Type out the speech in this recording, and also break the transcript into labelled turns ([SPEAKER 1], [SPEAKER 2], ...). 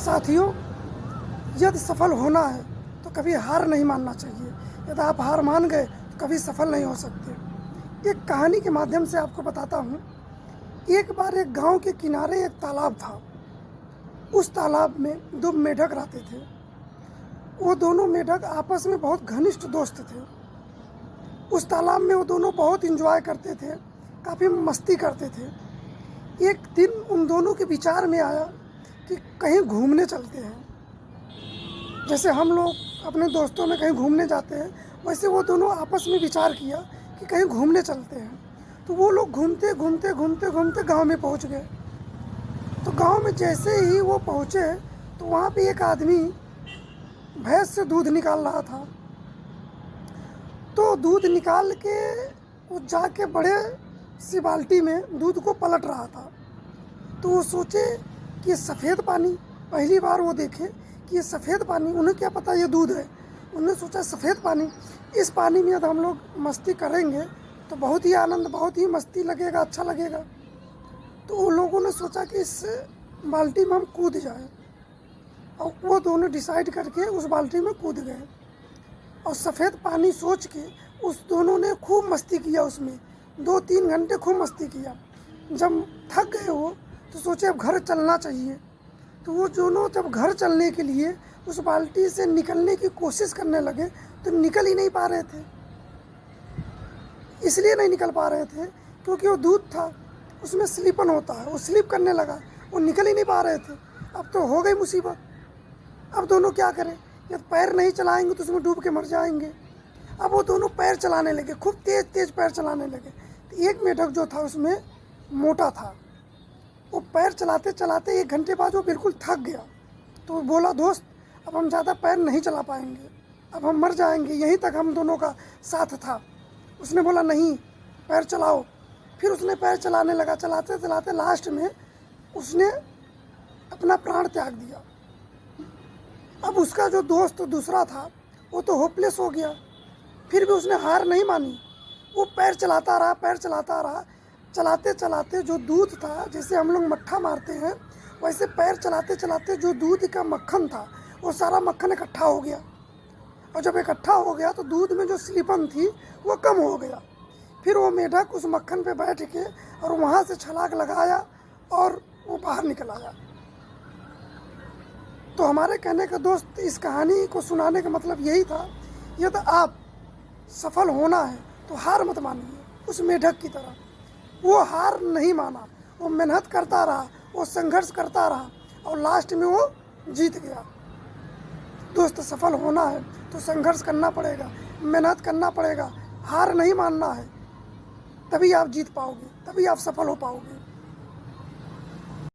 [SPEAKER 1] साथियों, यदि सफल होना है तो कभी हार नहीं मानना चाहिए। यदि आप हार मान गए तो कभी सफल नहीं हो सकते। एक कहानी के माध्यम से आपको बताता हूँ। एक बार एक गांव के किनारे एक तालाब था। उस तालाब में दो मेढक रहते थे। वो दोनों मेढक आपस में बहुत घनिष्ठ दोस्त थे। उस तालाब में वो दोनों बहुत एंजॉय करते थे, काफ़ी मस्ती करते थे। एक दिन उन दोनों के विचार में आया कि कहीं घूमने चलते हैं। जैसे हम लोग अपने दोस्तों में कहीं घूमने जाते हैं, वैसे वो दोनों आपस में विचार किया कि कहीं घूमने चलते हैं। तो वो लोग घूमते घूमते घूमते घूमते गांव में पहुंच गए। तो गांव में जैसे ही वो पहुंचे तो वहाँ पे एक आदमी भैंस से दूध निकाल रहा था। तो दूध निकाल के वो जाके बड़े सी बाल्टी में दूध को पलट रहा था। तो वो सोचे कि ये सफ़ेद पानी, पहली बार वो देखे कि ये सफ़ेद पानी, उन्हें क्या पता ये दूध है। उन्होंने सोचा सफ़ेद पानी, इस पानी में यदि हम लोग मस्ती करेंगे तो बहुत ही आनंद, बहुत ही मस्ती लगेगा, अच्छा लगेगा। तो उन लोगों ने सोचा कि इस बाल्टी में हम कूद जाए, और वो दोनों डिसाइड करके उस बाल्टी में कूद गए। और सफ़ेद पानी सोच के उस दोनों ने खूब मस्ती किया। उसमें 2-3 घंटे खूब मस्ती किया। जब थक गए वो तो सोचे अब घर चलना चाहिए। तो वो दोनों जब घर चलने के लिए उस बाल्टी से निकलने की कोशिश करने लगे तो निकल ही नहीं पा रहे थे। इसलिए नहीं निकल पा रहे थे क्योंकि वो दूध था, उसमें स्लिपन होता है, वो स्लिप करने लगा, वो निकल ही नहीं पा रहे थे। अब तो हो गई मुसीबत। अब दोनों क्या करें? यदि पैर नहीं चलाएंगे तो उसमें डूब के मर जाएंगे। अब वो दोनों पैर चलाने लगे, खूब तेज तेज पैर चलाने लगे। तो एक मेढक जो था उसमें मोटा था, वो पैर चलाते चलाते 1 घंटे बाद वो बिल्कुल थक गया। तो वो बोला, दोस्त अब हम ज़्यादा पैर नहीं चला पाएंगे, अब हम मर जाएंगे, यहीं तक हम दोनों का साथ था। उसने बोला, नहीं, पैर चलाओ। फिर उसने पैर चलाने लगा। चलाते चलाते लास्ट में उसने अपना प्राण त्याग दिया। अब उसका जो दोस्त दूसरा था वो तो होपलेस हो गया। फिर भी उसने हार नहीं मानी। वो पैर चलाता रहा, पैर चलाता रहा। चलाते चलाते जो दूध था, जैसे हम लोग मट्ठा मारते हैं, वैसे पैर चलाते चलाते जो दूध का मक्खन था वो सारा मक्खन इकट्ठा हो गया। और जब इकट्ठा हो गया तो दूध में जो स्लिपन थी वो कम हो गया। फिर वो मेढक उस मक्खन पे बैठ के और वहाँ से छलांग लगाया और वो बाहर निकल आया। तो हमारे कहने का दोस्त, इस कहानी को सुनाने का मतलब यही था, यदि आप सफल होना है तो हार मत मानिए। उस मेढक की तरह वो हार नहीं माना, वो मेहनत करता रहा, वो संघर्ष करता रहा और लास्ट में वो जीत गया। दोस्त, सफल होना है तो संघर्ष करना पड़ेगा, मेहनत करना पड़ेगा, हार नहीं मानना है। तभी आप जीत पाओगे, तभी आप सफल हो पाओगे।